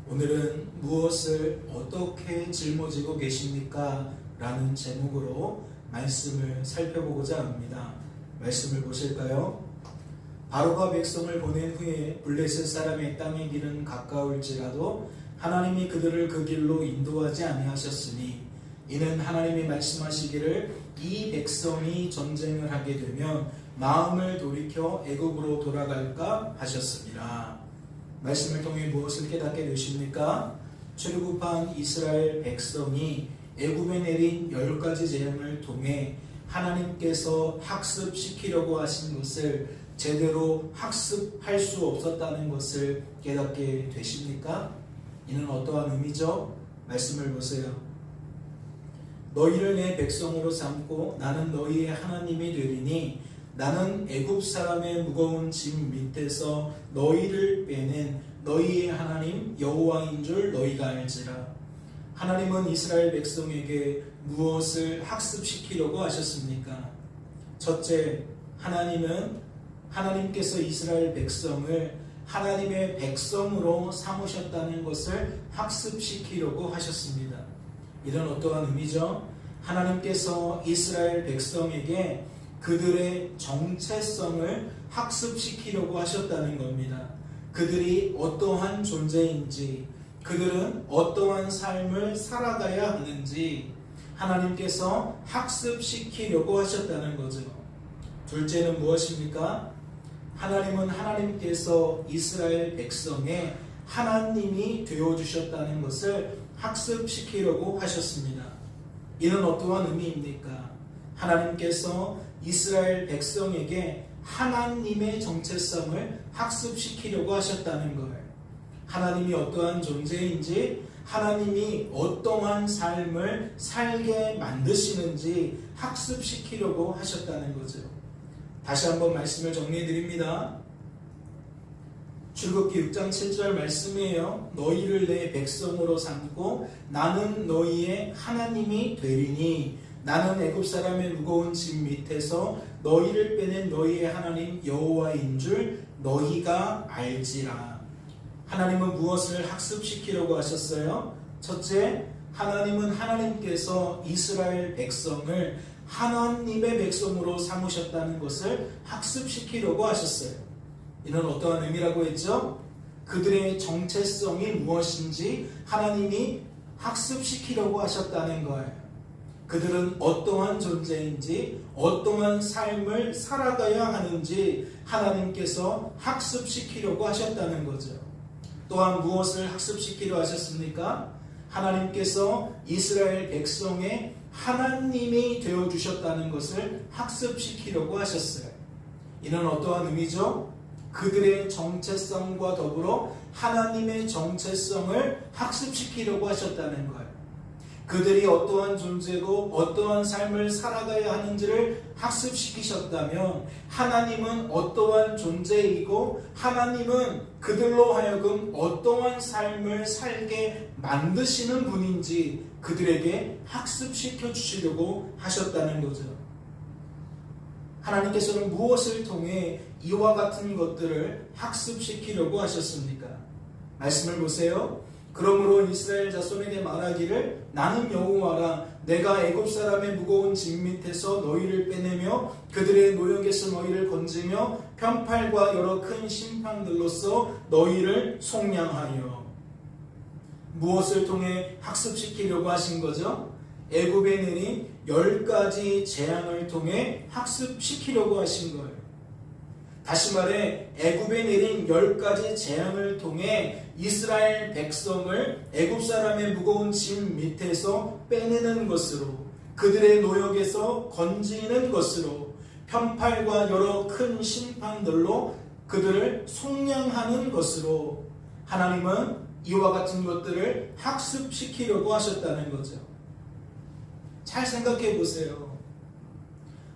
오늘은 무엇을 어떻게 짊어지고 계십니까? 라는 제목으로 말씀을 살펴보고자 합니다. 말씀을 보실까요? 바로가 백성을 보낸 후에 블레셋 사람의 땅의 길은 가까울지라도 하나님이 그들을 그 길로 인도하지 아니하셨으니 이는 하나님이 말씀하시기를 이 백성이 전쟁을 하게 되면 마음을 돌이켜 애굽으로 돌아갈까 하셨습니다. 말씀을 통해 무엇을 깨닫게 되십니까? 출애굽한 이스라엘 백성이 애굽에 내린 10가지 재앙을 통해 하나님께서 학습시키려고 하신 것을 제대로 학습할 수 없었다는 것을 깨닫게 되십니까? 이는 어떠한 의미죠? 말씀을 보세요. 너희를 내 백성으로 삼고 나는 너희의 하나님이 되리니 나는 애굽 사람의 무거운 짐 밑에서 너희를 빼낸 너희의 하나님 여호와인 줄 너희가 알지라. 하나님은 이스라엘 백성에게 무엇을 학습시키려고 하셨습니까? 첫째, 하나님께서 이스라엘 백성을 하나님의 백성으로 삼으셨다는 것을 학습시키려고 하셨습니다. 이런 어떠한 의미죠? 하나님께서 이스라엘 백성에게 그들의 정체성을 학습시키려고 하셨다는 겁니다. 그들이 어떠한 존재인지, 그들은 어떠한 삶을 살아가야 하는지 하나님께서 학습시키려고 하셨다는 거죠. 둘째는 무엇입니까? 하나님은 하나님께서 이스라엘 백성의 하나님이 되어주셨다는 것을 학습시키려고 하셨습니다. 이는 어떠한 의미입니까? 하나님께서 이스라엘 백성에게 하나님의 정체성을 학습시키려고 하셨다는 것. 하나님이 어떠한 존재인지, 하나님이 어떠한 삶을 살게 만드시는지 학습시키려고 하셨다는 거죠. 다시 한번 말씀을 정리해 드립니다. 출애굽기 6장 7절 말씀이에요. 너희를 내 백성으로 삼고 나는 너희의 하나님이 되리니 나는 애굽 사람의 무거운 짐 밑에서 너희를 빼낸 너희의 하나님 여호와인 줄 너희가 알지라. 하나님은 무엇을 학습시키려고 하셨어요? 첫째, 하나님은 하나님께서 이스라엘 백성을 하나님의 백성으로 삼으셨다는 것을 학습시키려고 하셨어요. 이는 어떠한 의미라고 했죠? 그들의 정체성이 무엇인지 하나님이 학습시키려고 하셨다는 거예요. 그들은 어떠한 존재인지, 어떠한 삶을 살아가야 하는지 하나님께서 학습시키려고 하셨다는 거죠. 또한 무엇을 학습시키려 하셨습니까? 하나님께서 이스라엘 백성의 하나님이 되어주셨다는 것을 학습시키려고 하셨어요. 이는 어떠한 의미죠? 그들의 정체성과 더불어 하나님의 정체성을 학습시키려고 하셨다는 거예요. 그들이 어떠한 존재고 어떠한 삶을 살아가야 하는지를 학습시키셨다면 하나님은 어떠한 존재이고 하나님은 그들로 하여금 어떠한 삶을 살게 만드시는 분인지 그들에게 학습시켜 주시려고 하셨다는 거죠. 하나님께서는 무엇을 통해 이와 같은 것들을 학습시키려고 하셨습니까? 말씀을 보세요. 그러므로 이스라엘 자손에게 말하기를 나는 여호와라. 내가 애굽 사람의 무거운 짐 밑에서 너희를 빼내며 그들의 노역에서 너희를 건지며 편팔과 여러 큰 심판들로서 너희를 속량하여. 무엇을 통해 학습시키려고 하신 거죠? 애굽에 내린 10가지 재앙을 통해 학습시키려고 하신 거예요. 다시 말해 애굽에 내린 10가지 재앙을 통해 이스라엘 백성을 애굽 사람의 무거운 짐 밑에서 빼내는 것으로, 그들의 노역에서 건지는 것으로, 편팔과 여러 큰 심판들로 그들을 속량하는 것으로 하나님은 이와 같은 것들을 학습시키려고 하셨다는 거죠. 잘 생각해 보세요.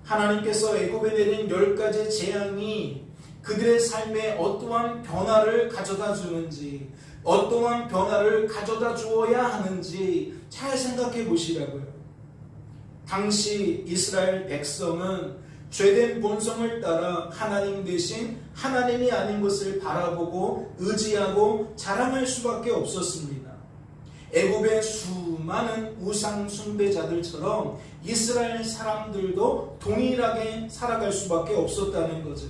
하나님께서 애굽에 내린 10가지 재앙이 그들의 삶에 어떠한 변화를 가져다 주는지, 어떠한 변화를 가져다 주어야 하는지 잘 생각해 보시라고요. 당시 이스라엘 백성은 죄된 본성을 따라 하나님 대신 하나님이 아닌 것을 바라보고 의지하고 자랑할 수밖에 없었습니다. 애굽의 수많은 우상 숭배자들처럼 이스라엘 사람들도 동일하게 살아갈 수밖에 없었다는 거죠.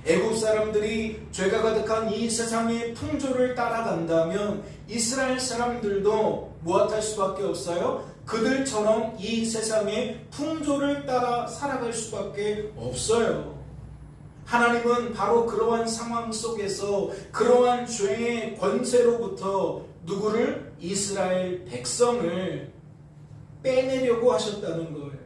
애굽 사람들이 죄가 가득한 이 세상의 풍조를 따라간다면 이스라엘 사람들도 무엇할 수밖에 없어요? 그들처럼 이 세상의 풍조를 따라 살아갈 수밖에 없어요. 하나님은 바로 그러한 상황 속에서 그러한 죄의 권세로부터 누구를? 이스라엘 백성을 빼내려고 하셨다는 거예요.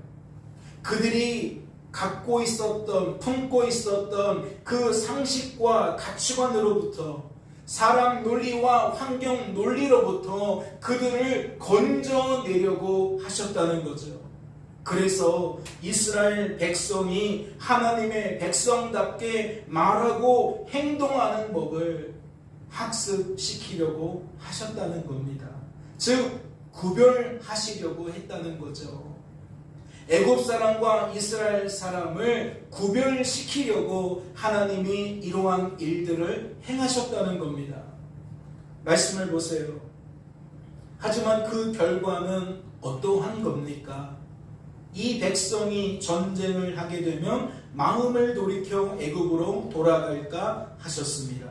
그들이 갖고 있었던, 품고 있었던 그 상식과 가치관으로부터, 사람 논리와 환경 논리로부터 그들을 건져내려고 하셨다는 거죠. 그래서 이스라엘 백성이 하나님의 백성답게 말하고 행동하는 법을 학습시키려고 하셨다는 겁니다. 즉 구별하시려고 했다는 거죠. 애굽 사람과 이스라엘 사람을 구별시키려고 하나님이 이러한 일들을 행하셨다는 겁니다. 말씀을 보세요. 하지만 그 결과는 어떠한 겁니까? 이 백성이 전쟁을 하게 되면 마음을 돌이켜 애굽으로 돌아갈까 하셨습니다.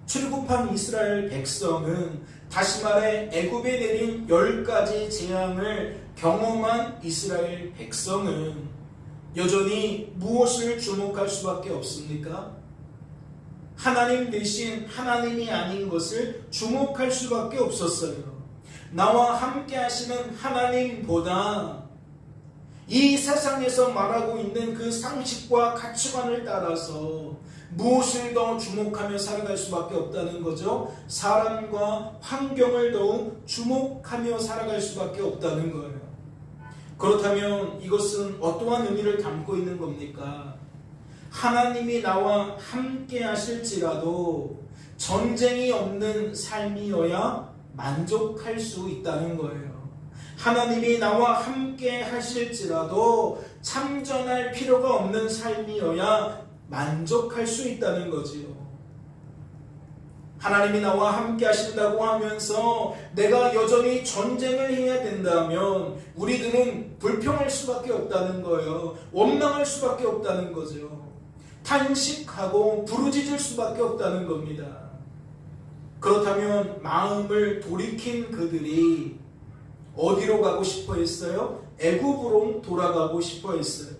출국한 이스라엘 백성은, 다시 말해 애굽에 내린 10가지 재앙을 경험한 이스라엘 백성은 여전히 무엇을 주목할 수밖에 없습니까? 하나님 대신 하나님이 아닌 것을 주목할 수밖에 없었어요. 나와 함께 하시는 하나님보다 이 세상에서 말하고 있는 그 상식과 가치관을 따라서 무엇을 더 주목하며 살아갈 수밖에 없다는 거죠. 사람과 환경을 더욱 주목하며 살아갈 수밖에 없다는 거예요. 그렇다면 이것은 어떠한 의미를 담고 있는 겁니까? 하나님이 나와 함께 하실지라도 전쟁이 없는 삶이어야 만족할 수 있다는 거예요. 하나님이 나와 함께 하실지라도 참전할 필요가 없는 삶이어야 만족할 수 있다는 거지요. 하나님이 나와 함께 하신다고 하면서 내가 여전히 전쟁을 해야 된다면 우리들은 불평할 수밖에 없다는 거예요. 원망할 수밖에 없다는 거죠. 탄식하고 부르짖을 수밖에 없다는 겁니다. 그렇다면 마음을 돌이킨 그들이 어디로 가고 싶어 했어요? 애굽으로 돌아가고 싶어 했어요.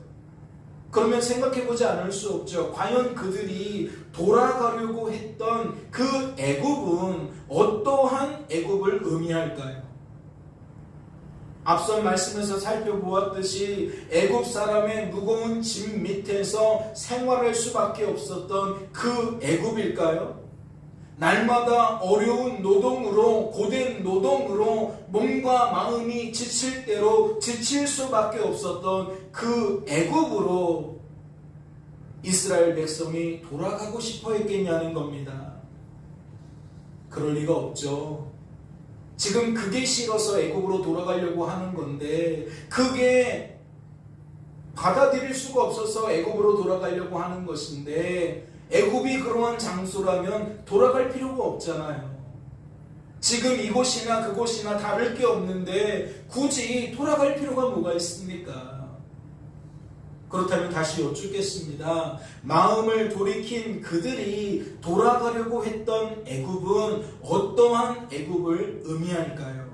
그러면 생각해보지 않을 수 없죠. 과연 그들이 돌아가려고 했던 그 애굽은 어떠한 애굽을 의미할까요? 앞선 말씀에서 살펴보았듯이 애굽 사람의 무거운 짐 밑에서 생활할 수밖에 없었던 그 애굽일까요? 날마다 어려운 노동으로, 고된 노동으로 몸과 마음이 지칠 대로 지칠 수밖에 없었던 그 애굽으로 이스라엘 백성이 돌아가고 싶어 했겠냐는 겁니다. 그럴 리가 없죠. 지금 그게 싫어서 애굽으로 돌아가려고 하는 건데, 그게 받아들일 수가 없어서 애굽으로 돌아가려고 하는 것인데, 애굽이 그러한 장소라면 돌아갈 필요가 없잖아요. 지금 이곳이나 그곳이나 다를 게 없는데 굳이 돌아갈 필요가 뭐가 있습니까? 그렇다면 다시 여쭙겠습니다. 마음을 돌이킨 그들이 돌아가려고 했던 애굽은 어떠한 애굽을 의미할까요?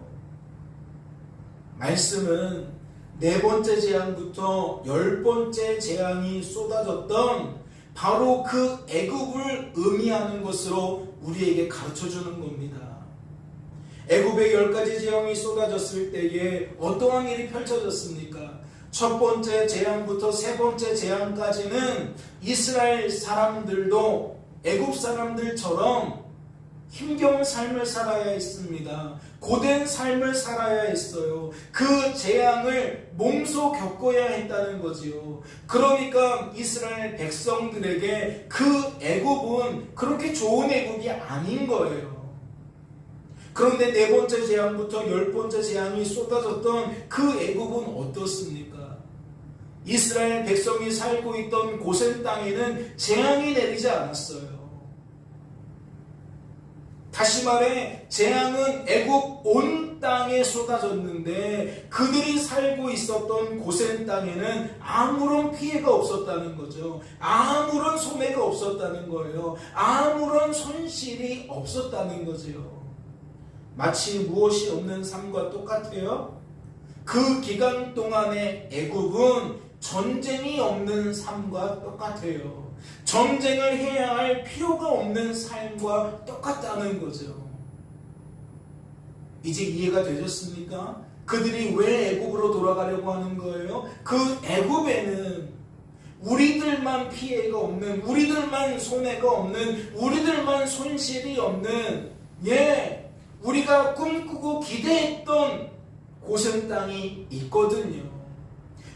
말씀은 4번째 재앙부터 10번째 재앙이 쏟아졌던 바로 그 애굽을 의미하는 것으로 우리에게 가르쳐주는 겁니다. 애굽의 10가지 재앙이 쏟아졌을 때에 어떠한 일이 펼쳐졌습니까? 첫 번째 재앙부터 3번째 재앙까지는 이스라엘 사람들도 애굽 사람들처럼 힘겨운 삶을 살아야 했습니다. 고된 삶을 살아야 했어요. 그 재앙을 몸소 겪어야 했다는 거지요. 그러니까 이스라엘 백성들에게 그 애굽은 그렇게 좋은 애굽이 아닌 거예요. 그런데 4번째 재앙부터 10번째 재앙이 쏟아졌던 그 애굽은 어떻습니까? 이스라엘 백성이 살고 있던 고센 땅에는 재앙이 내리지 않았어요. 다시 말해 재앙은 애굽 온 땅에 쏟아졌는데 그들이 살고 있었던 고센 땅에는 아무런 피해가 없었다는 거죠. 아무런 손해가 없었다는 거예요. 아무런 손실이 없었다는 거죠. 마치 무엇이 없는 삶과 똑같아요. 그 기간 동안의 애굽은 전쟁이 없는 삶과 똑같아요. 전쟁을 해야 할 필요가 없는 삶과 똑같다는 거죠. 이제 이해가 되셨습니까? 그들이 왜 애굽으로 돌아가려고 하는 거예요? 그 애굽에는 우리들만 피해가 없는, 우리들만 손해가 없는, 우리들만 손실이 없는, 우리가 꿈꾸고 기대했던 고센 땅이 있거든요.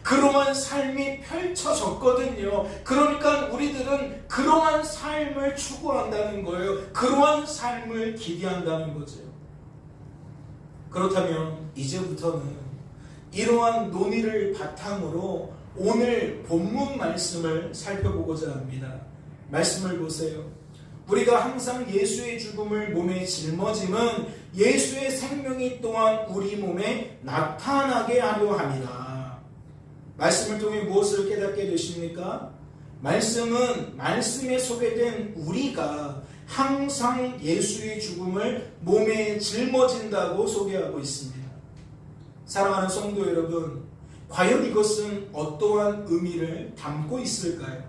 그러한 삶이 펼쳐졌거든요. 그러니까 우리들은 그러한 삶을 추구한다는 거예요. 그러한 삶을 기대한다는 거죠. 그렇다면 이제부터는 이러한 논의를 바탕으로 오늘 본문 말씀을 살펴보고자 합니다. 말씀을 보세요. 우리가 항상 예수의 죽음을 몸에 짊어짐은 예수의 생명이 또한 우리 몸에 나타나게 하려 함이라. 말씀을 통해 무엇을 깨닫게 되십니까? 말씀은 말씀에 소개된 우리가 항상 예수의 죽음을 몸에 짊어진다고 소개하고 있습니다. 사랑하는 성도 여러분, 과연 이것은 어떠한 의미를 담고 있을까요?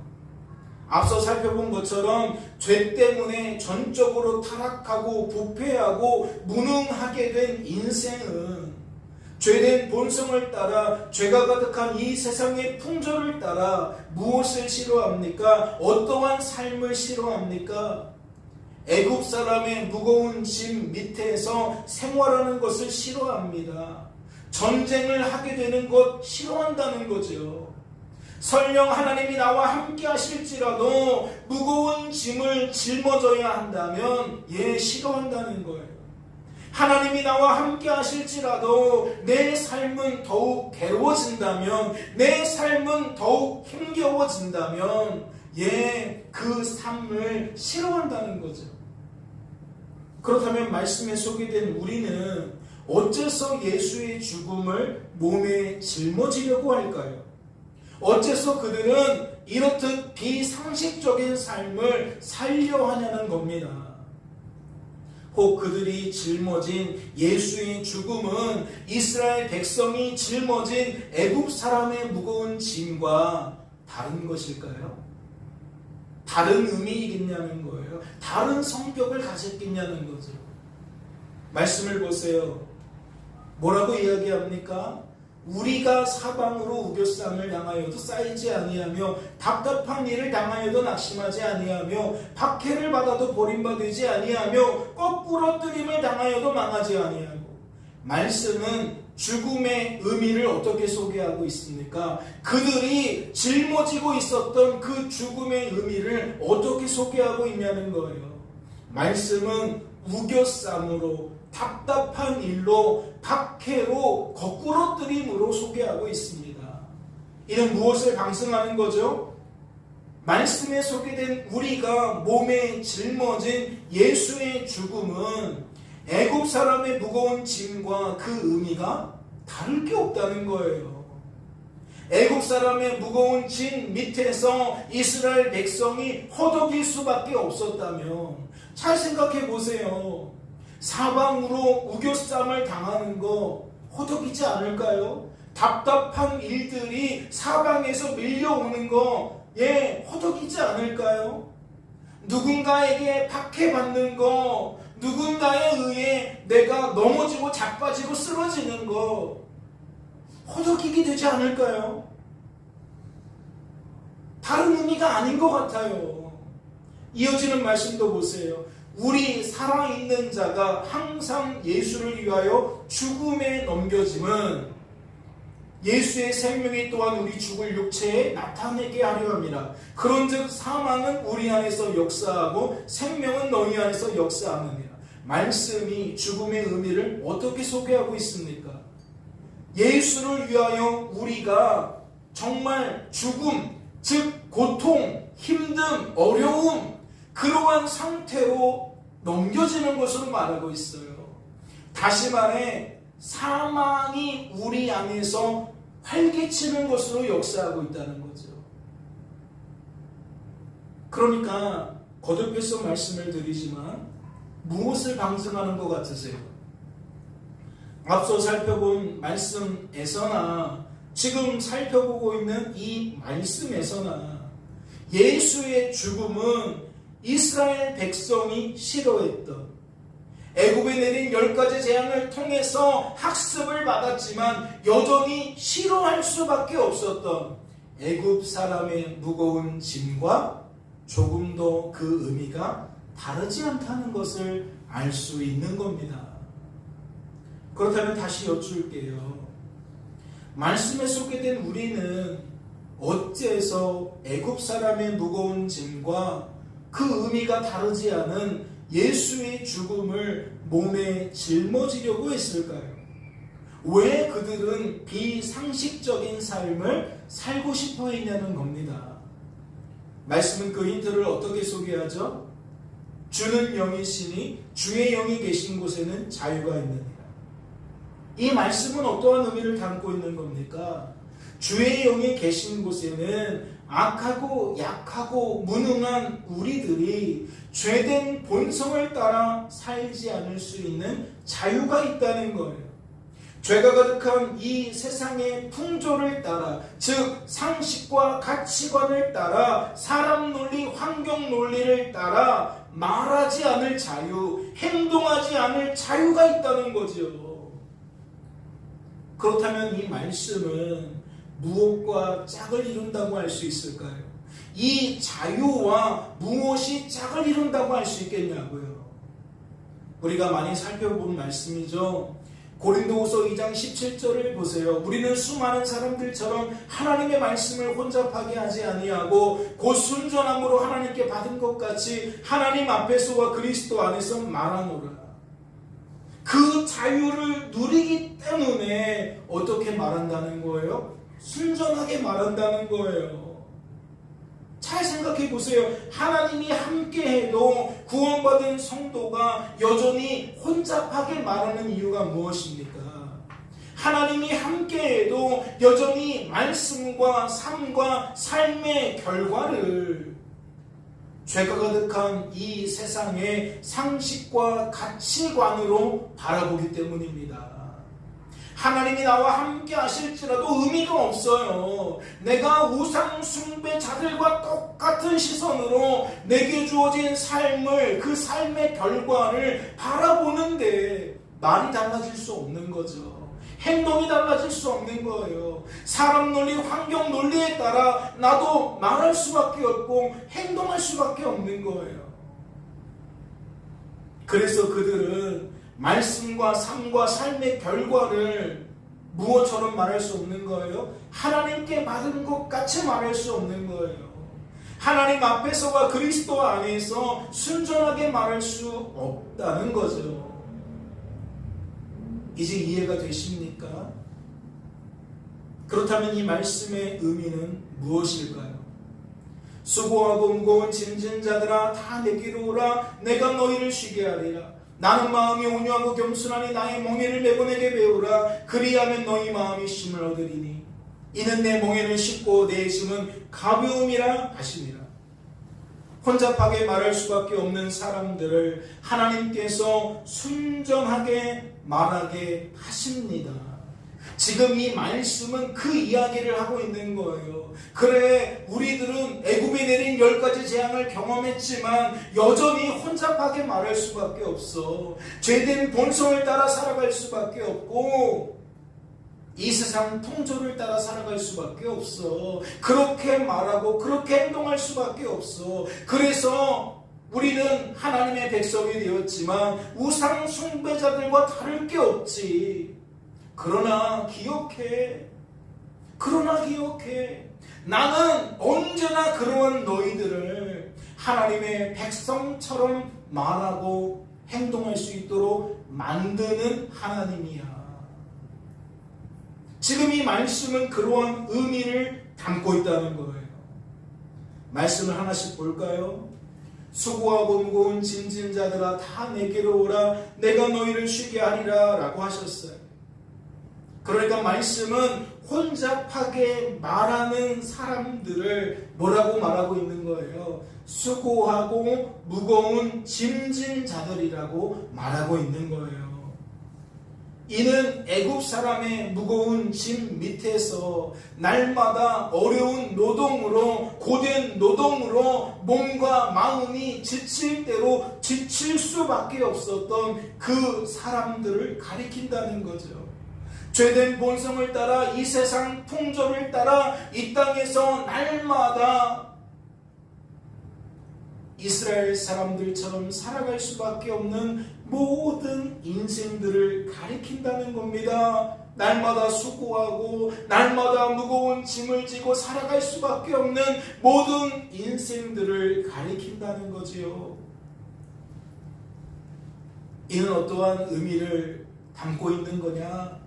앞서 살펴본 것처럼 죄 때문에 전적으로 타락하고 부패하고 무능하게 된 인생은 죄된 본성을 따라 죄가 가득한 이 세상의 풍조를 따라 무엇을 싫어합니까? 어떠한 삶을 싫어합니까? 애굽 사람의 무거운 짐 밑에서 생활하는 것을 싫어합니다. 전쟁을 하게 되는 것 싫어한다는 거죠. 설령 하나님이 나와 함께 하실지라도 무거운 짐을 짊어져야 한다면 싫어한다는 거예요. 하나님이 나와 함께 하실지라도 내 삶은 더욱 괴로워진다면, 내 삶은 더욱 힘겨워진다면 그 삶을 싫어한다는 거죠. 그렇다면 말씀에 소개된 우리는 어째서 예수의 죽음을 몸에 짊어지려고 할까요? 어째서 그들은 이렇듯 비상식적인 삶을 살려 하냐는 겁니다. 혹 그들이 짊어진 예수의 죽음은 이스라엘 백성이 짊어진 애굽 사람의 무거운 짐과 다른 것일까요? 다른 의미이겠냐는 거예요. 다른 성격을 가졌겠냐는 거죠. 말씀을 보세요. 뭐라고 이야기합니까? 우리가 사방으로 우겨쌈을 당하여도 쌓이지 아니하며 답답한 일을 당하여도 낙심하지 아니하며 박해를 받아도 버림받지 아니하며 거꾸러뜨림을 당하여도 망하지 아니하고. 말씀은 죽음의 의미를 어떻게 소개하고 있습니까? 그들이 짊어지고 있었던 그 죽음의 의미를 어떻게 소개하고 있냐는 거예요. 말씀은 우겨쌈으로, 답답한 일로, 박해로, 거꾸러뜨림으로 소개하고 있습니다. 이는 무엇을 방증하는 거죠? 말씀에 소개된 우리가 몸에 짊어진 예수의 죽음은 애굽 사람의 무거운 짐과 그 의미가 다를 게 없다는 거예요. 애굽 사람의 무거운 짐 밑에서 이스라엘 백성이 허덕일 수밖에 없었다면, 잘 생각해 보세요. 사방으로 우겨쌈을 당하는 거 허덕이지 않을까요? 답답한 일들이 사방에서 밀려오는 거 허덕이지 않을까요? 누군가에게 박해받는 거, 누군가에 의해 내가 넘어지고 자빠지고 쓰러지는 거 허덕이게 되지 않을까요? 다른 의미가 아닌 것 같아요. 이어지는 말씀도 보세요. 우리 살아있는 자가 항상 예수를 위하여 죽음에 넘겨짐은 예수의 생명이 또한 우리 죽을 육체에 나타내게 하려 합니다. 그런즉 사망은 우리 안에서 역사하고 생명은 너희 안에서 역사하느니라. 말씀이 죽음의 의미를 어떻게 소개하고 있습니까? 예수를 위하여 우리가 정말 죽음, 즉 고통, 힘듦, 어려움, 그러한 상태로 넘겨지는 것으로 말하고 있어요. 다시 말해 사망이 우리 안에서 활개치는 것으로 역사하고 있다는 거죠. 그러니까 거듭해서 말씀을 드리지만 무엇을 방증하는 것 같으세요? 앞서 살펴본 말씀에서나 지금 살펴보고 있는 이 말씀에서나 예수의 죽음은 이스라엘 백성이 싫어했던, 애굽에 내린 10가지 재앙을 통해서 학습을 받았지만 여전히 싫어할 수밖에 없었던 애굽 사람의 무거운 짐과 조금도 그 의미가 다르지 않다는 것을 알 수 있는 겁니다. 그렇다면 다시 여쭐게요. 말씀에 소개된 우리는 어째서 애굽 사람의 무거운 짐과 그 의미가 다르지 않은 예수의 죽음을 몸에 짊어지려고 했을까요? 왜 그들은 비상식적인 삶을 살고 싶어 했냐는 겁니다. 말씀은 그 힌트를 어떻게 소개하죠? 주는 영이시니 주의 영이 계신 곳에는 자유가 있느니라. 이 말씀은 어떠한 의미를 담고 있는 겁니까? 주의 영이 계신 곳에는 악하고 약하고 무능한 우리들이 죄된 본성을 따라 살지 않을 수 있는 자유가 있다는 거예요. 죄가 가득한 이 세상의 풍조를 따라, 즉 상식과 가치관을 따라, 사람 논리, 환경 논리를 따라 말하지 않을 자유, 행동하지 않을 자유가 있다는 거죠. 그렇다면 이 말씀은 무엇과 짝을 이룬다고 할 수 있을까요? 이 자유와 무엇이 짝을 이룬다고 할 수 있겠냐고요. 우리가 많이 살펴본 말씀이죠. 고린도후서 2장 17절을 보세요. 우리는 수많은 사람들처럼 하나님의 말씀을 혼잡하게 하지 아니하고 곧 순전함으로 하나님께 받은 것 같이 하나님 앞에서와 그리스도 안에서 말하노라. 그 자유를 누리기 때문에 어떻게 말한다는 거예요? 순전하게 말한다는 거예요. 잘 생각해 보세요. 하나님이 함께해도 구원받은 성도가 여전히 혼잡하게 말하는 이유가 무엇입니까? 하나님이 함께해도 여전히 말씀과 삶과 삶의 결과를 죄가 가득한 이 세상의 상식과 가치관으로 바라보기 때문입니다. 하나님이 나와 함께 하실지라도 의미가 없어요. 내가 우상 숭배자들과 똑같은 시선으로 내게 주어진 삶을, 그 삶의 결과를 바라보는데 말이 달라질 수 없는 거죠. 행동이 달라질 수 없는 거예요. 사람 논리, 환경 논리에 따라 나도 말할 수밖에 없고 행동할 수밖에 없는 거예요. 그래서 그들은 말씀과 삶과 삶의 결과를 무엇처럼 말할 수 없는 거예요? 하나님께 받은 것 같이 말할 수 없는 거예요. 하나님 앞에서와 그리스도 안에서 순전하게 말할 수 없다는 거죠. 이제 이해가 되십니까? 그렇다면 이 말씀의 의미는 무엇일까요? 수고하고 무거운 짐진 자들아 다 내게로 오라. 내가 너희를 쉬게 하리라. 나는 마음이 온유하고 겸손하니 나의 멍에를 매고 내게 배우라. 그리하면 너희 마음이 쉼을 얻으리니 이는 내 멍에는 쉽고 내 짐은 가벼움이라 하시니라. 혼잡하게 말할 수밖에 없는 사람들을 하나님께서 순전하게 말하게 하십니다. 지금 이 말씀은 그 이야기를 하고 있는 거예요. 그래, 우리들은 애굽에 내린 10가지 재앙을 경험했지만 여전히 혼잡하게 말할 수밖에 없어. 죄된 본성을 따라 살아갈 수밖에 없고 이 세상 풍조를 따라 살아갈 수밖에 없어. 그렇게 말하고 그렇게 행동할 수밖에 없어. 그래서 우리는 하나님의 백성이 되었지만 우상 숭배자들과 다를 게 없지. 그러나 기억해. 나는 언제나 그러한 너희들을 하나님의 백성처럼 말하고 행동할 수 있도록 만드는 하나님이야. 지금 이 말씀은 그러한 의미를 담고 있다는 거예요. 말씀을 하나씩 볼까요? 수고하고 무거운 짐진 자들아 다 내게로 오라 내가 너희를 쉬게 하리라 라고 하셨어요. 그러니까 말씀은 혼잡하게 말하는 사람들을 뭐라고 말하고 있는 거예요? 수고하고 무거운 짐진 자들이라고 말하고 있는 거예요. 이는 애굽 사람의 무거운 짐 밑에서 날마다 어려운 노동으로 고된 노동으로 몸과 마음이 지칠 대로 지칠 수밖에 없었던 그 사람들을 가리킨다는 거죠. 죄된 본성을 따라 이 세상 풍조를 따라 이 땅에서 날마다 이스라엘 사람들처럼 살아갈 수밖에 없는 모든 인생들을 가리킨다는 겁니다. 날마다 수고하고 날마다 무거운 짐을 지고 살아갈 수밖에 없는 모든 인생들을 가리킨다는 거지요. 이는 어떠한 의미를 담고 있는 거냐?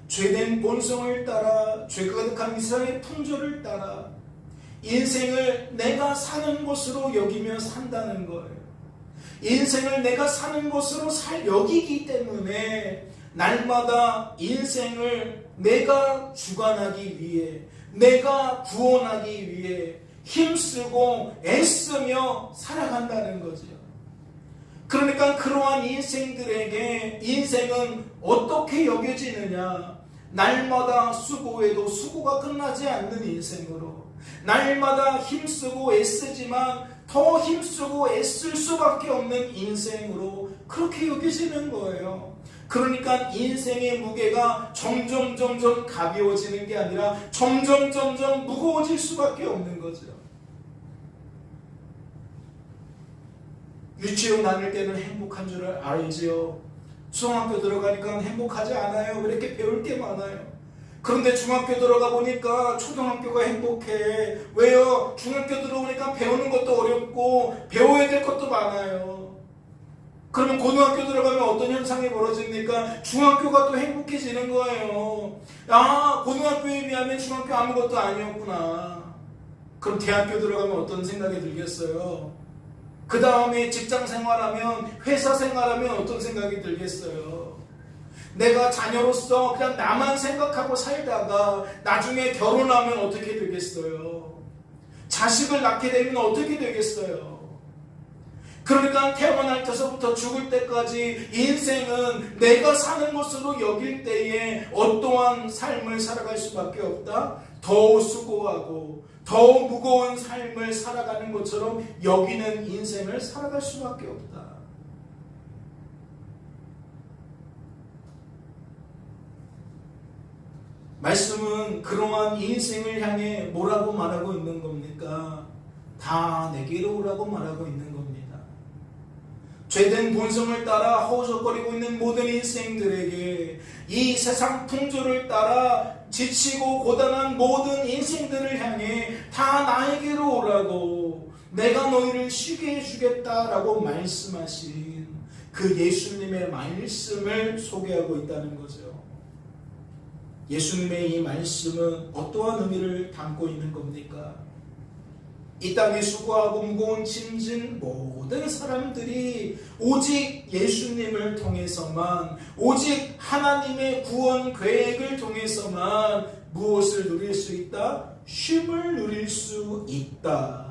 죄된 본성을 따라 죄가 가득한 이스라엘의 풍조를 따라 인생을 내가 사는 것으로 여기며 산다는 거예요. 인생을 내가 사는 것으로 여기기 때문에 날마다 인생을 내가 주관하기 위해 내가 구원하기 위해 힘쓰고 애쓰며 살아간다는 거죠. 그러니까 그러한 인생들에게 인생은 어떻게 여겨지느냐? 날마다 수고해도 수고가 끝나지 않는 인생으로 날마다 힘쓰고 애쓰지만 더 힘쓰고 애쓸 수밖에 없는 인생으로 그렇게 여겨지는 거예요. 그러니까 인생의 무게가 점점 가벼워지는 게 아니라 점점 무거워질 수밖에 없는 거죠. 유치원 다닐 때는 행복한 줄 알지요. 중학교 들어가니까 행복하지 않아요. 왜 이렇게 배울 게 많아요? 그런데 중학교 들어가 보니까 초등학교가 행복해. 왜요? 중학교 들어오니까 배우는 것도 어렵고 배워야 될 것도 많아요. 그러면 고등학교 들어가면 어떤 현상이 벌어집니까? 중학교가 또 행복해지는 거예요. 아, 고등학교에 비하면 중학교 아무것도 아니었구나. 그럼 대학교 들어가면 어떤 생각이 들겠어요? 그 다음에 직장 생활하면, 회사 생활하면 어떤 생각이 들겠어요? 내가 자녀로서 그냥 나만 생각하고 살다가 나중에 결혼하면 어떻게 되겠어요? 자식을 낳게 되면 어떻게 되겠어요? 그러니까 태어날 때서부터 죽을 때까지 인생은 내가 사는 것으로 여길 때에 어떠한 삶을 살아갈 수밖에 없다? 더 수고하고 더 무거운 삶을 살아가는 것처럼 여기는 인생을 살아갈 수밖에 없다. 말씀은 그러한 인생을 향해 뭐라고 말하고 있는 겁니까? 다 내게로 오라고 말하고 있는 겁니다. 죄된 본성을 따라 허우적거리고 있는 모든 인생들에게 이 세상 풍조를 따라 지치고 고단한 모든 인생들을 향해 다 나에게로 오라고 내가 너희를 쉬게 해주겠다라고 말씀하신 그 예수님의 말씀을 소개하고 있다는 거죠. 예수님의 이 말씀은 어떠한 의미를 담고 있는 겁니까? 이 땅에 수고하고 무거운 짐진 모든 사람들이 오직 예수님을 통해서만, 오직 하나님의 구원 계획을 통해서만 무엇을 누릴 수 있다? 쉼을 누릴 수 있다.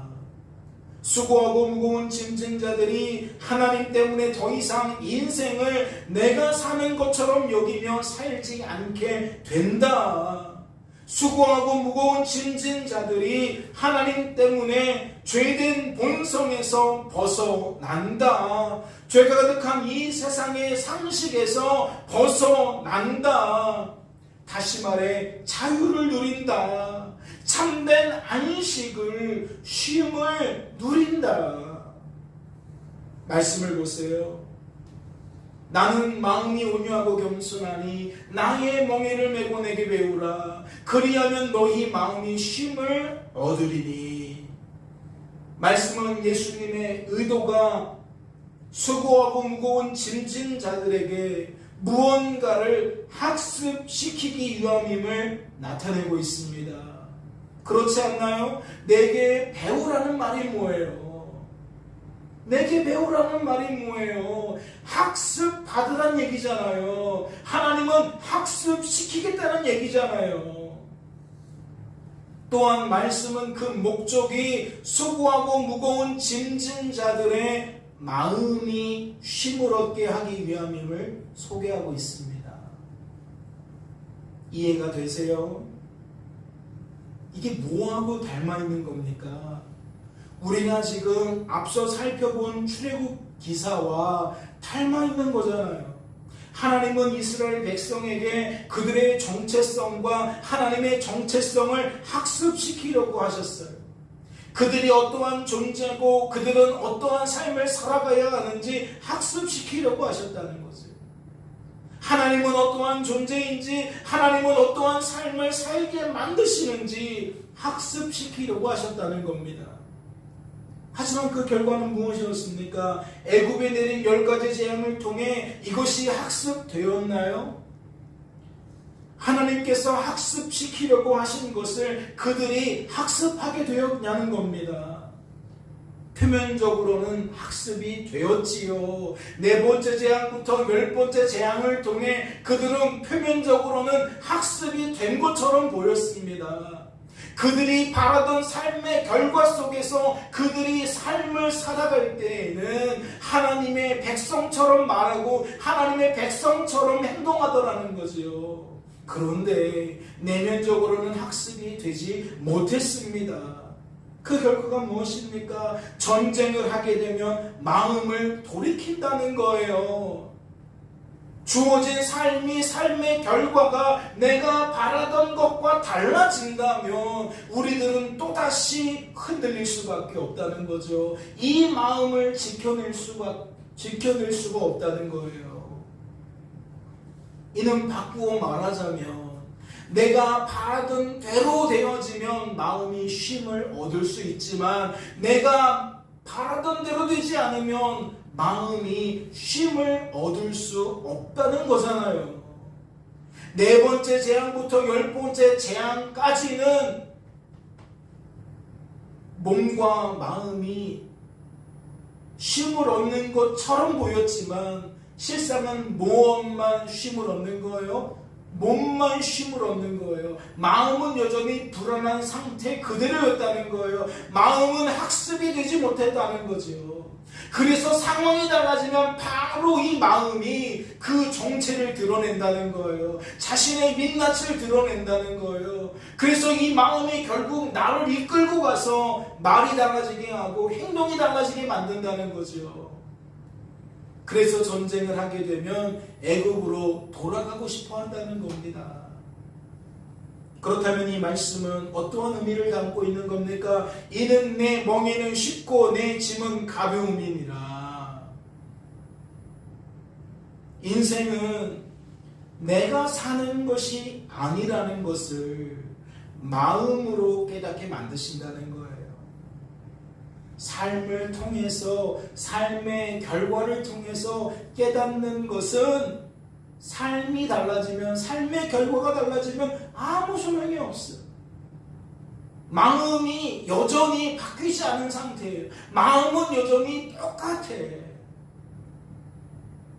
수고하고 무거운 짐진 자들이 하나님 때문에 더 이상 인생을 내가 사는 것처럼 여기며 살지 않게 된다. 수고하고 무거운 짐진 자들이 하나님 때문에 죄된 본성에서 벗어난다. 죄가 가득한 이 세상의 상식에서 벗어난다. 다시 말해 자유를 누린다. 참된 안식을, 쉼을 누린다. 말씀을 보세요. 나는 마음이 온유하고 겸손하니 나의 멍에를 메고 내게 배우라. 그리하면 너희 마음이 쉼을 얻으리니. 말씀은 예수님의 의도가 수고하고 무거운 짐진 자들에게 무언가를 학습시키기 위함임을 나타내고 있습니다. 그렇지 않나요? 내게 배우라는 말이 뭐예요? 내게 배우라는 말이 뭐예요? 학습 받으란 얘기잖아요. 하나님은 학습시키겠다는 얘기잖아요. 또한 말씀은 그 목적이 수고하고 무거운 짐진 자들의 마음이 쉼을 얻게 하기 위함임을 소개하고 있습니다. 이해가 되세요? 이게 뭐하고 닮아 있는 겁니까? 우리가 지금 앞서 살펴본 출애굽 기사와 닮아 있는 거잖아요. 하나님은 이스라엘 백성에게 그들의 정체성과 하나님의 정체성을 학습시키려고 하셨어요. 그들이 어떠한 존재고 그들은 어떠한 삶을 살아가야 하는지 학습시키려고 하셨다는 거죠. 하나님은 어떠한 존재인지, 하나님은 어떠한 삶을 살게 만드시는지 학습시키려고 하셨다는 겁니다. 하지만 그 결과는 무엇이었습니까? 애굽에 내린 10가지 재앙을 통해 이것이 학습되었나요? 하나님께서 학습시키려고 하신 것을 그들이 학습하게 되었냐는 겁니다. 표면적으로는 학습이 되었지요. 4번째 재앙부터 10번째 재앙을 통해 그들은 표면적으로는 학습이 된 것처럼 보였습니다. 그들이 바라던 삶의 결과 속에서 그들이 삶을 살아갈 때에는 하나님의 백성처럼 말하고 하나님의 백성처럼 행동하더라는 거지요. 그런데 내면적으로는 학습이 되지 못했습니다. 그 결과가 무엇입니까? 전쟁을 하게 되면 마음을 돌이킨다는 거예요. 주어진 삶의 결과가 내가 바라던 것과 달라진다면 우리들은 또다시 흔들릴 수밖에 없다는 거죠. 이 마음을 지켜낼 수가 없다는 거예요. 이는 바꾸어 말하자면 내가 바라던 대로 되어지면 마음이 쉼을 얻을 수 있지만 내가 바라던 대로 되지 않으면 마음이 쉼을 얻을 수 없다는 거잖아요. 4번째 재앙부터 10번째 재앙까지는 몸과 마음이 쉼을 얻는 것처럼 보였지만 실상은 무엇만 쉼을 얻는 거예요? 몸만 쉼을 얻는 거예요. 마음은 여전히 불안한 상태 그대로였다는 거예요. 마음은 학습이 되지 못했다는 거죠. 그래서 상황이 달라지면 바로 이 마음이 그 정체를 드러낸다는 거예요. 자신의 민낯을 드러낸다는 거예요. 그래서 이 마음이 결국 나를 이끌고 가서 말이 달라지게 하고 행동이 달라지게 만든다는 거죠. 그래서 전쟁을 하게 되면 애굽으로 돌아가고 싶어 한다는 겁니다. 그렇다면 이 말씀은 어떠한 의미를 담고 있는 겁니까? 이는 내 멍에는 쉽고 내 짐은 가벼움이니라. 인생은 내가 사는 것이 아니라는 것을 마음으로 깨닫게 만드신다는 거예요. 삶을 통해서, 삶의 결과를 통해서 깨닫는 것은 삶이 달라지면, 삶의 결과가 달라지면 아무 소용이 없어요. 마음이 여전히 바뀌지 않은 상태예요. 마음은 여전히 똑같아.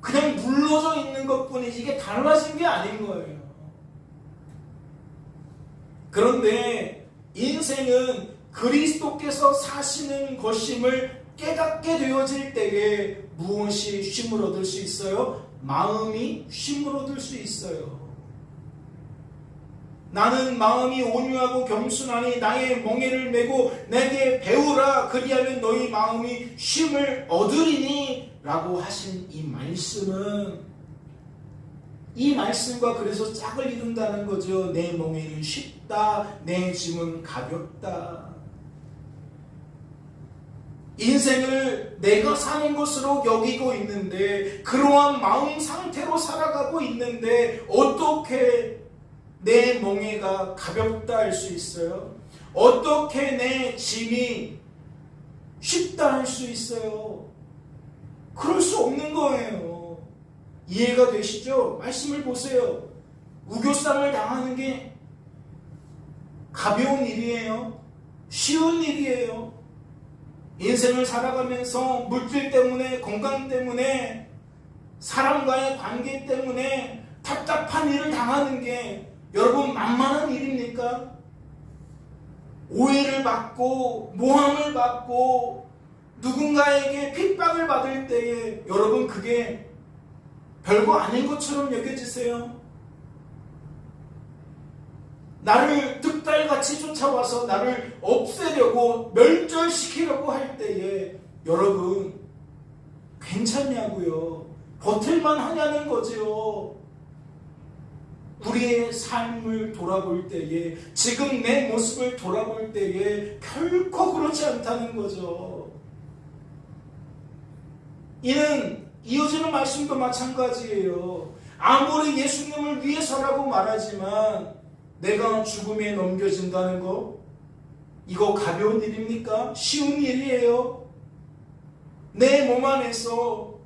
그냥 물러져 있는 것뿐이지 이게 달라진 게 아닌 거예요. 그런데 인생은 그리스도께서 사시는 것임을 깨닫게 되어질 때에 무엇이 쉼을 얻을 수 있어요? 마음이 쉼을 얻을 수 있어요. 나는 마음이 온유하고 겸손하니 나의 멍에를 메고 내게 배우라 그리하면 너희 마음이 쉼을 얻으리니 라고 하신 이 말씀은, 이 말씀과 그래서 짝을 이룬다는 거죠. 내 멍에는 쉽다, 내 짐은 가볍다. 인생을 내가 사는 것으로 여기고 있는데, 그러한 마음 상태로 살아가고 있는데 어떻게 내 멍에가 가볍다 할 수 있어요? 어떻게 내 짐이 쉽다 할 수 있어요? 그럴 수 없는 거예요. 이해가 되시죠? 말씀을 보세요. 우교쌈을 당하는 게 가벼운 일이에요? 쉬운 일이에요? 인생을 살아가면서 물질 때문에, 건강 때문에, 사람과의 관계 때문에 답답한 일을 당하는 게 여러분 만만한 일입니까? 오해를 받고 모함을 받고 누군가에게 핍박을 받을 때에 여러분 그게 별거 아닌 것처럼 여겨지세요? 나를 득달같이 쫓아와서 나를 없애려고 멸절시키려고 할 때에 여러분 괜찮냐고요? 버틸만 하냐는 거죠. 우리의 삶을 돌아볼 때에, 지금 내 모습을 돌아볼 때에 결코 그렇지 않다는 거죠. 이는 이어지는 말씀도 마찬가지예요. 아무리 예수님을 위해서라고 말하지만 내가 죽음에 넘겨진다는 거, 이거 가벼운 일입니까? 쉬운 일이에요. 내 몸 안에서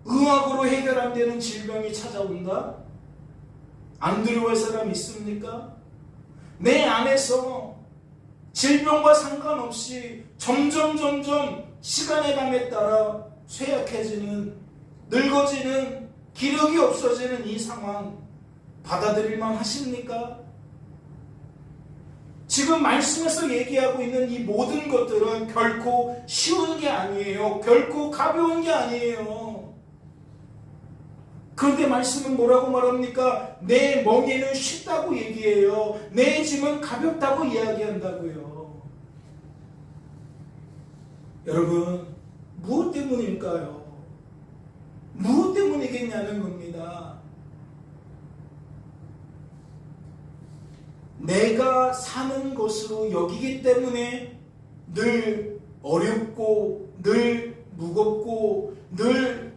의학으로 해결 안 되는 질병이 찾아온다? 안 두려워할 사람 있습니까? 내 안에서 질병과 상관없이 점점 시간의 감에 따라 쇠약해지는, 늙어지는, 기력이 없어지는 이 상황 받아들일만 하십니까? 지금 말씀에서 얘기하고 있는 이 모든 것들은 결코 쉬운 게 아니에요. 결코 가벼운 게 아니에요. 그런데 말씀은 뭐라고 말합니까? 내 멍에는 쉽다고 얘기해요. 내 짐은 가볍다고 이야기한다고요. 여러분, 무엇 때문일까요? 무엇 때문이겠냐는 겁니다. 내가 사는 것으로 여기기 때문에 늘 어렵고 늘 무겁고 늘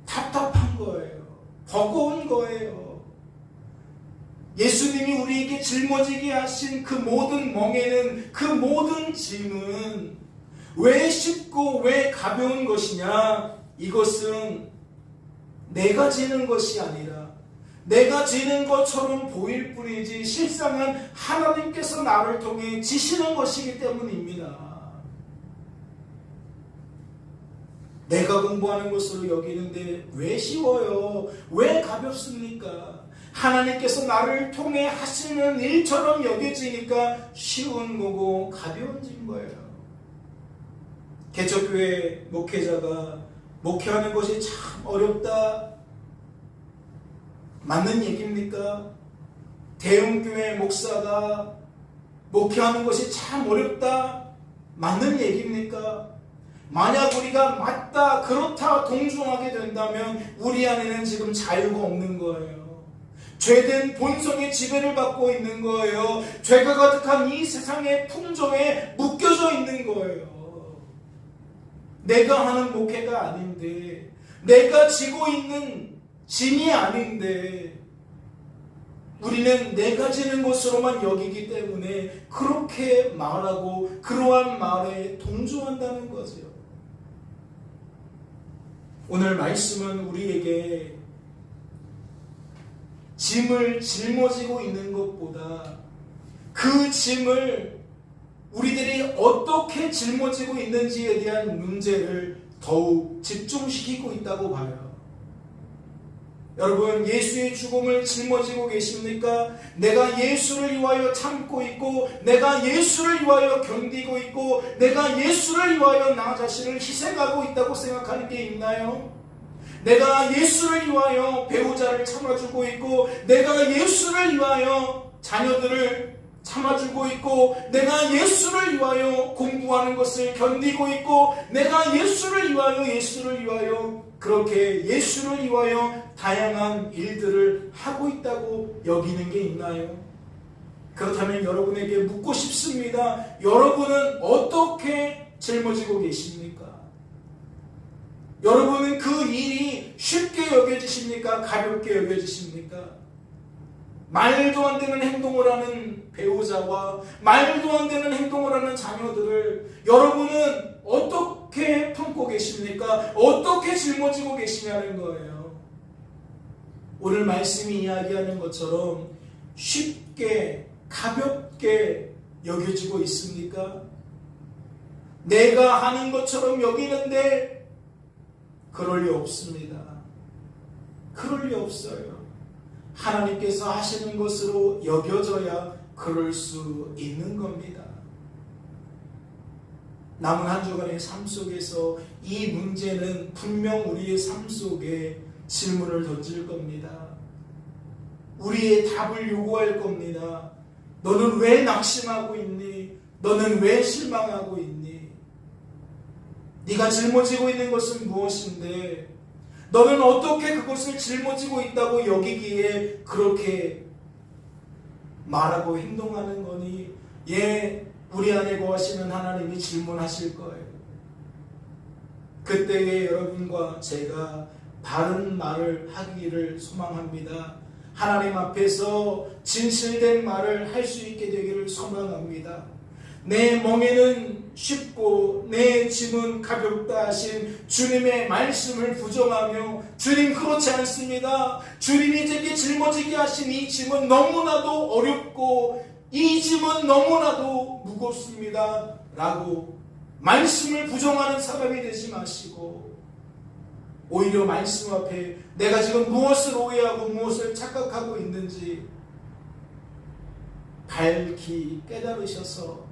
답답한 거예요. 버거운 거예요. 예수님이 우리에게 짊어지게 하신 그 모든 멍에는, 그 모든 짐은 왜 쉽고 왜 가벼운 것이냐? 이것은 내가 지는 것이 아니라 내가 지는 것처럼 보일 뿐이지 실상은 하나님께서 나를 통해 지시는 것이기 때문입니다. 내가 공부하는 것으로 여기는데 왜 쉬워요? 왜 가볍습니까? 하나님께서 나를 통해 하시는 일처럼 여겨지니까 쉬운 거고 가벼워진 거예요. 개척교회 목회자가 목회하는 것이 참 어렵다, 맞는 얘기입니까? 대형교회 목사가 목회하는 것이 참 어렵다, 맞는 얘기입니까? 만약 우리가 맞다, 그렇다 동조하게 된다면 우리 안에는 지금 자유가 없는 거예요. 죄된 본성의 지배를 받고 있는 거예요. 죄가 가득한 이 세상의 풍조에 묶여져 있는 거예요. 내가 하는 목회가 아닌데, 내가 지고 있는 짐이 아닌데 우리는 내가 지는 것으로만 여기기 때문에 그렇게 말하고 그러한 말에 동조한다는 거죠. 오늘 말씀은 우리에게 짐을 짊어지고 있는 것보다 그 짐을 우리들이 어떻게 짊어지고 있는지에 대한 문제를 더욱 집중시키고 있다고 봐요. 여러분, 예수의 죽음을 짊어지고 계십니까? 내가 예수를 위하여 참고 있고, 내가 예수를 위하여 견디고 있고, 내가 예수를 위하여 나 자신을 희생하고 있다고 생각하는 게 있나요? 내가 예수를 위하여 배우자를 참아주고 있고, 내가 예수를 위하여 자녀들을 참아주고 있고, 내가 예수를 위하여 공부하는 것을 견디고 있고, 내가 예수를 위하여 그렇게 예수를 위하여 다양한 일들을 하고 있다고 여기는 게 있나요? 그렇다면 여러분에게 묻고 싶습니다. 여러분은 어떻게 짊어지고 계십니까? 여러분은 그 일이 쉽게 여겨지십니까? 가볍게 여겨지십니까? 말도 안 되는 행동을 하는 배우자와 말도 안 되는 행동을 하는 자녀들을 여러분은 어떻게 품고 계십니까? 어떻게 짊어지고 계시냐는 거예요. 오늘 말씀이 이야기하는 것처럼 쉽게 가볍게 여겨지고 있습니까? 내가 하는 것처럼 여기는데 그럴 리 없습니다. 그럴 리 없어요. 하나님께서 하시는 것으로 여겨져야 그럴 수 있는 겁니다. 남은 한 주간의 삶 속에서 이 문제는 분명 우리의 삶 속에 질문을 던질 겁니다. 우리의 답을 요구할 겁니다. 너는 왜 낙심하고 있니? 너는 왜 실망하고 있니? 네가 짊어지고 있는 것은 무엇인데 너는 어떻게 그것을 짊어지고 있다고 여기기에 그렇게 말하고 행동하는 거니? 예, 우리 안에 거하시는 하나님이 질문하실 거예요. 그때에 여러분과 제가 바른 말을 하기를 소망합니다. 하나님 앞에서 진실된 말을 할 수 있게 되기를 소망합니다. 내 멍에는 쉽고 내 짐은 가볍다 하신 주님의 말씀을 부정하며 주님 그렇지 않습니다. 주님이 제게 짊어지게 하신 이 짐은 너무나도 어렵고 이 짐은 너무나도 무겁습니다 라고 말씀을 부정하는 사람이 되지 마시고 오히려 말씀 앞에 내가 지금 무엇을 오해하고 무엇을 착각하고 있는지 밝히 깨달으셔서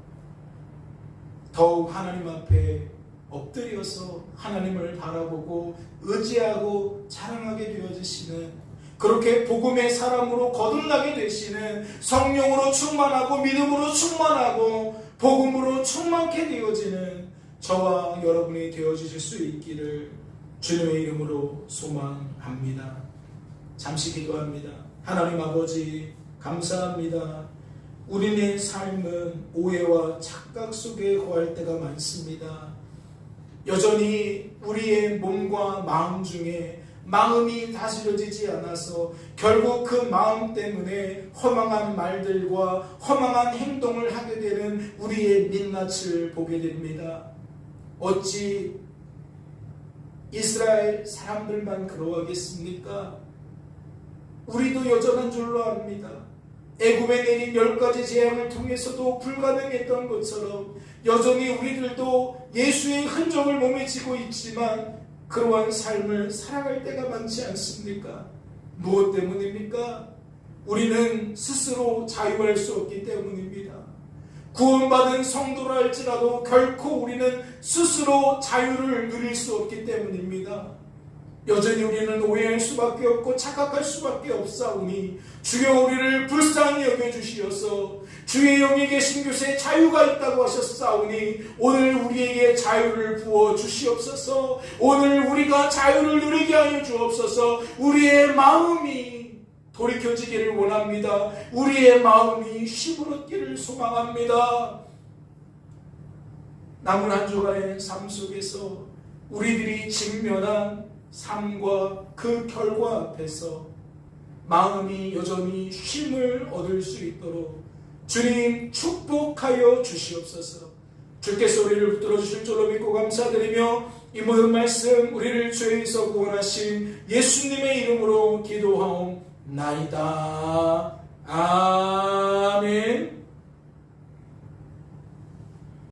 더욱 하나님 앞에 엎드려서 하나님을 바라보고 의지하고 자랑하게 되어지시는 그렇게 복음의 사람으로 거듭나게 되시는 성령으로 충만하고 믿음으로 충만하고 복음으로 충만케 되어지는 저와 여러분이 되어주실 수 있기를 주님의 이름으로 소망합니다. 잠시 기도합니다. 하나님 아버지 감사합니다. 우리의 삶은 오해와 착각 속에 거할 때가 많습니다. 여전히 우리의 몸과 마음 중에 마음이 다스려지지 않아서 결국 그 마음 때문에 허망한 말들과 허망한 행동을 하게 되는 우리의 민낯을 보게 됩니다. 어찌 이스라엘 사람들만 그러하겠습니까? 우리도 여전한 줄로 압니다. 애굽에 내린 10가지 재앙을 통해서도 불가능했던 것처럼 여전히 우리들도 예수의 흔적을 몸에 지고 있지만 그러한 삶을 살아갈 때가 많지 않습니까? 무엇 때문입니까? 우리는 스스로 자유할 수 없기 때문입니다. 구원받은 성도라 할지라도 결코 우리는 스스로 자유를 누릴 수 없기 때문입니다. 여전히 우리는 오해할 수밖에 없고 착각할 수밖에 없사오니 주여 우리를 불쌍히 여겨주시어서 주의 영이 계신 곳에 자유가 있다고 하셨사오니 오늘 우리에게 자유를 부어 주시옵소서. 오늘 우리가 자유를 누리게 하여 주옵소서. 우리의 마음이 돌이켜지기를 원합니다. 우리의 마음이 시부럽기를 소망합니다. 남은 한 주간의 삶 속에서 우리들이 직면한 삶과 그 결과 앞에서 마음이 여전히 쉼을 얻을 수 있도록 주님 축복하여 주시옵소서. 주께서 우리를 붙들어 주실 줄로 믿고 감사드리며 이 모든 말씀 우리를 죄에서 구원하신 예수님의 이름으로 기도하옵나이다. 아멘.